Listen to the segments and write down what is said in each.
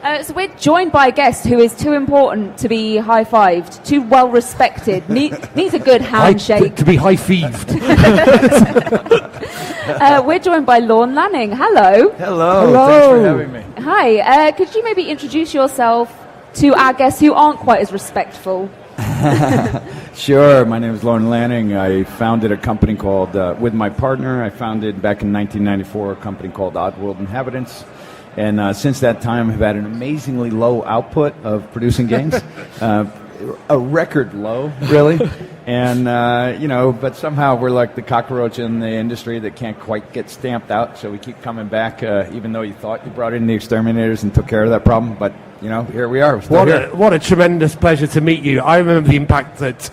So we're joined by a guest who is too important to be high-fived, too well-respected, needs a good handshake. To be high-fived. We're joined by Lorne Lanning. Hello. Hello. Thanks for having me. Hi. Could you maybe introduce yourself to our guests who aren't quite as respectful? Sure. My name is Lorne Lanning. I founded a company called, with my partner, I founded back in 1994 a company called Oddworld Inhabitants. And since that time, have had an amazingly low output of producing games, a record low, really. And but somehow we're like the cockroach in the industry that can't quite get stamped out. So we keep coming back, even though you thought you brought in the exterminators and took care of that problem. But here we are. What a tremendous pleasure to meet you. I remember the impact that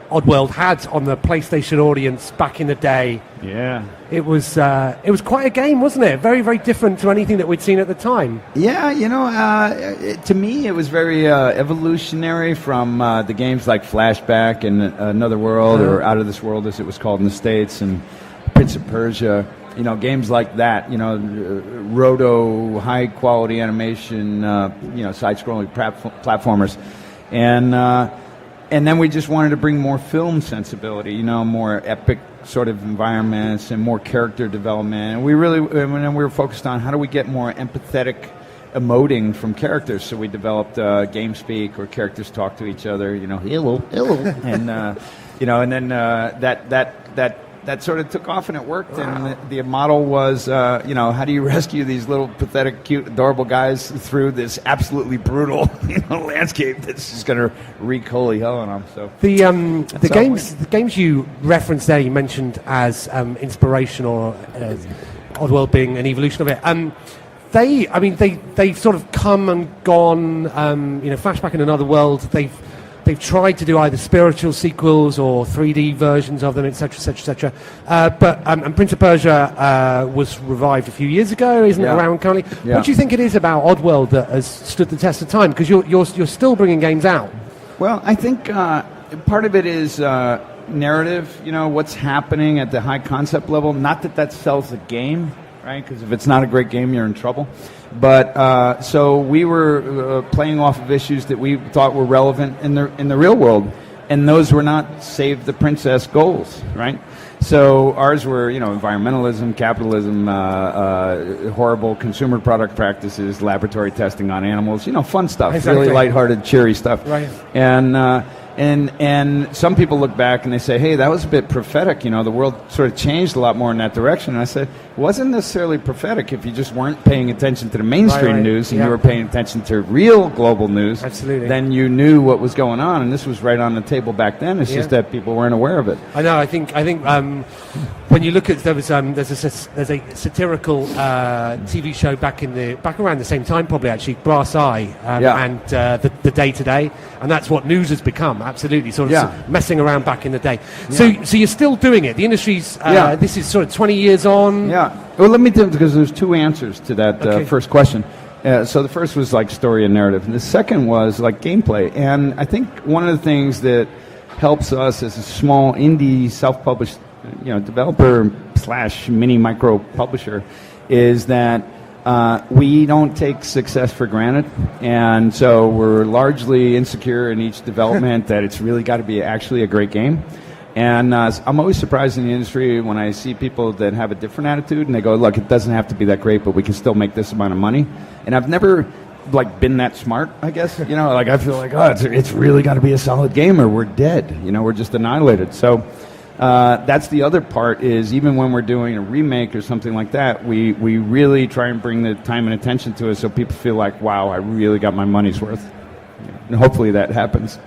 Oddworld had on the PlayStation audience back in the day. Yeah. It was quite a game, wasn't it? Very, very different to anything that we'd seen at the time. Yeah, to me it was very evolutionary from the games like Flashback and Another World, or Out of This World as it was called in the States, and Prince of Persia. Games like that, roto, high-quality animation, side-scrolling platformers. And then we just wanted to bring more film sensibility, more epic sort of environments and more character development. And we were focused on how do we get more empathetic emoting from characters. So we developed game speak, where characters talk to each other, hello, and and then that sort of took off and it worked. And the model was, how do you rescue these little pathetic, cute, adorable guys through this absolutely brutal, landscape that's just going to wreak holy hell on them. So the games you referenced there, you mentioned as inspiration or Oddworld being an evolution of it. They've sort of come and gone. Flashback and Another World. They've tried to do either spiritual sequels or 3D versions of them, etc., etc., etc. But Prince of Persia was revived a few years ago, isn't it around currently? Yeah. What do you think it is about Oddworld that has stood the test of time? Because you're still bringing games out. Well, I think part of it is narrative. What's happening at the high concept level. Not that sells the game, right? Because if it's not a great game, you're in trouble. But so we were playing off of issues that we thought were relevant in the real world, and those were not save the princess goals, right? So ours were, environmentalism, capitalism, horrible consumer product practices, laboratory testing on animals, fun stuff, exactly. Really lighthearted, cheery stuff, right? And some people look back and they say, hey, that was a bit prophetic. The world sort of changed a lot more in that direction. And I said, it wasn't necessarily prophetic if you just weren't paying attention to the mainstream news and you were paying attention to real global news. Absolutely. Then you knew what was going on. And this was right on the table back then. It's just that people weren't aware of it. I know. I think when you look at there's a satirical TV show back around the same time, probably actually, Brass Eye, and the Day Today, and that's what news has become. Absolutely, sort of messing around back in the day. Yeah. So you're still doing it. The industry's this is sort of 20 years on. Yeah. Well, let me do it, because there's two answers to that first question. So the first was like story and narrative, and the second was like gameplay. And I think one of the things that helps us as a small indie self-published developer / mini micro publisher is that we don't take success for granted, and so we're largely insecure in each development that it's really got to be actually a great game. And I'm always surprised in the industry when I see people that have a different attitude and they go, look, it doesn't have to be that great, but we can still make this amount of money. And I've never been that smart, I guess. I feel like, it's really got to be a solid game or we're dead. We're just annihilated. So that's the other part, is even when we're doing a remake or something like that, we really try and bring the time and attention to it so people feel like, wow, I really got my money's worth. And hopefully that happens.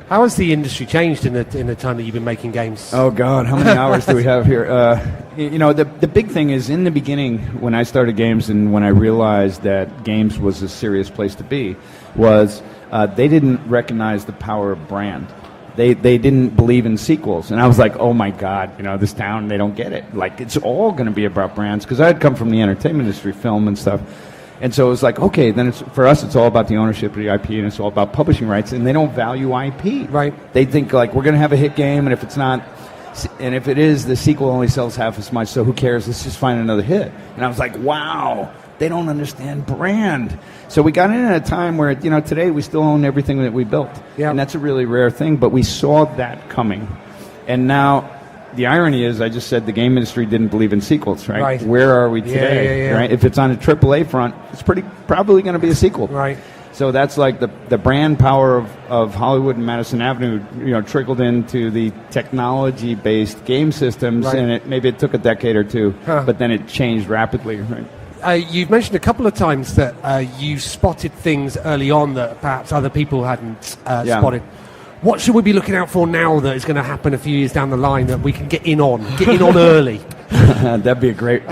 How has the industry changed in the time that you've been making games? Oh God, how many hours do we have here? The big thing is, in the beginning when I started games and when I realized that games was a serious place to be, was they didn't recognize the power of brand. They didn't believe in sequels. And I was like, oh my God, this town, they don't get it. Like, it's all going to be about brands. Because I had come from the entertainment industry, film and stuff. And so it was like, okay, then for us, it's all about the ownership of the IP, and it's all about publishing rights, and they don't value IP. Right. They think, like, we're going to have a hit game, and if it's not, and if it is, the sequel only sells half as much, so who cares? Let's just find another hit. And I was like, wow, They don't understand brand. So we got in at a time where, today we still own everything that we built. Yeah. And that's a really rare thing, but we saw that coming. And now the irony is I just said the game industry didn't believe in sequels, right? Right. Where are we today? Yeah. Right? If it's on a AAA front, it's probably going to be a sequel. Right. So that's like the brand power of Hollywood and Madison Avenue, trickled into the technology-based game systems, right. and maybe it took a decade or two, but then it changed rapidly. Right? You've mentioned a couple of times that you spotted things early on that perhaps other people hadn't spotted. What should we be looking out for now that is going to happen a few years down the line that we can get in on early? That'd be a great.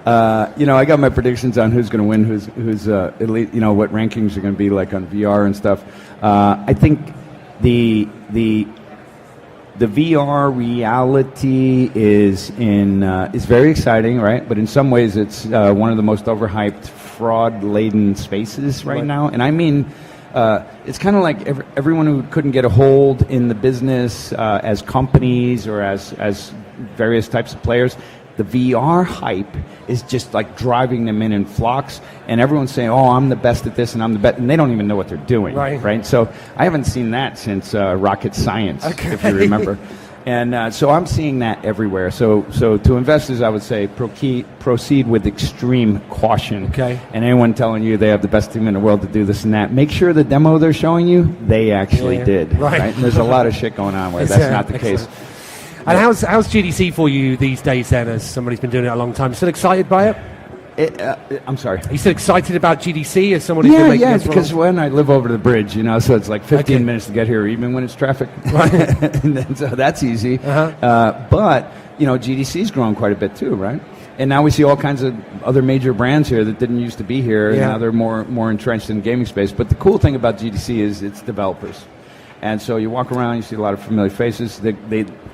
I got my predictions on who's going to win, who's elite. What rankings are going to be like on VR and stuff. I think the VR reality is very exciting, right? But in some ways, it's one of the most overhyped, fraud-laden spaces right now, and I mean. It's kind of like everyone who couldn't get a hold in the business as companies or as various types of players. The VR hype is just like driving them in flocks, and everyone's saying, "Oh, I'm the best at this, and I'm the best," and they don't even know what they're doing, right? So I haven't seen that since rocket science, if you remember. And so I'm seeing that everywhere. So to investors, I would say proceed with extreme caution. Okay. And anyone telling you they have the best team in the world to do this and that, make sure the demo they're showing you, they actually did. Right. And there's a lot of shit going on where that's not the case. And how's GDC for you these days then, as somebody's been doing it a long time? Still excited by it? I'm sorry. Are you still excited about GDC as someone who's been making this because when I live over the bridge, so it's like 15 minutes to get here, even when it's traffic. Right. And then, so that's easy. But, GDC's grown quite a bit too, right? And now we see all kinds of other major brands here that didn't used to be here, and now they're more entrenched in the gaming space. But the cool thing about GDC is it's developers. And so you walk around, you see a lot of familiar faces.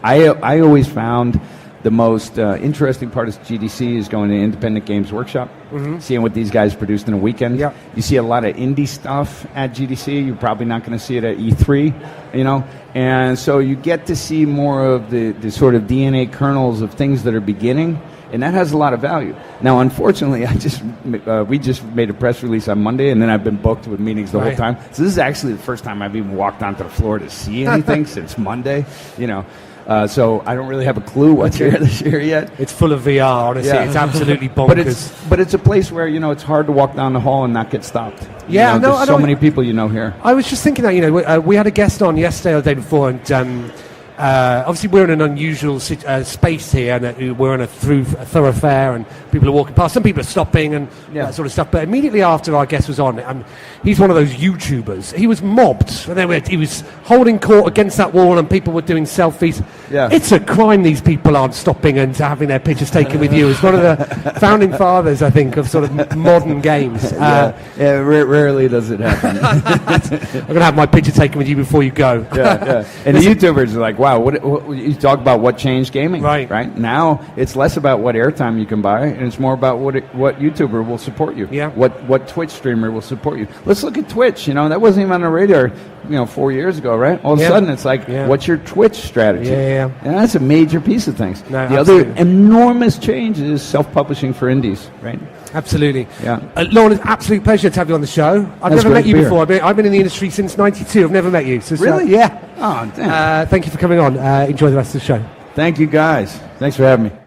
I always found the most interesting part of GDC is going to Independent Games Workshop, seeing what these guys produced in a weekend. Yep. You see a lot of indie stuff at GDC. You're probably not going to see it at E3, And so you get to see more of the sort of DNA kernels of things that are beginning, and that has a lot of value. Now, unfortunately, we just made a press release on Monday, and then I've been booked with meetings the whole time. So this is actually the first time I've even walked onto the floor to see anything since Monday, So I don't really have a clue what's here this year yet. It's full of VR, honestly. Yeah. It's absolutely bonkers. But it's a place where, it's hard to walk down the hall and not get stopped. Yeah, there's so many people here. I was just thinking that, we had a guest on yesterday or the day before, and obviously we're in an unusual space here, and we're on a thoroughfare, and people are walking past. Some people are stopping and that sort of stuff. But immediately after our guest was on, he's one of those YouTubers. He was mobbed, and he was holding court against that wall, and people were doing selfies. Yeah. It's a crime these people aren't stopping and having their pictures taken with you. It's one of the founding fathers, I think, of sort of modern games. Rarely does it happen. I'm going to have my picture taken with you before you go. And the YouTubers are like, wow, what you talk about what changed gaming, right? Now it's less about what airtime you can buy, and it's more about what YouTuber will support you. Yeah. What Twitch streamer will support you. Let's look at Twitch. That wasn't even on the radar, 4 years ago, right? All of a sudden, it's like, what's your Twitch strategy? Yeah. And that's a major piece of things. No, the absolutely. other enormous change is self-publishing for indies, right? Absolutely. Yeah. Lorne, it's an absolute pleasure to have you on the show. I've never met you before. I've been in the industry since '92. I've never met you. So really? Yeah. Oh, damn. Thank you for coming on. Enjoy the rest of the show. Thank you, guys. Thanks for having me.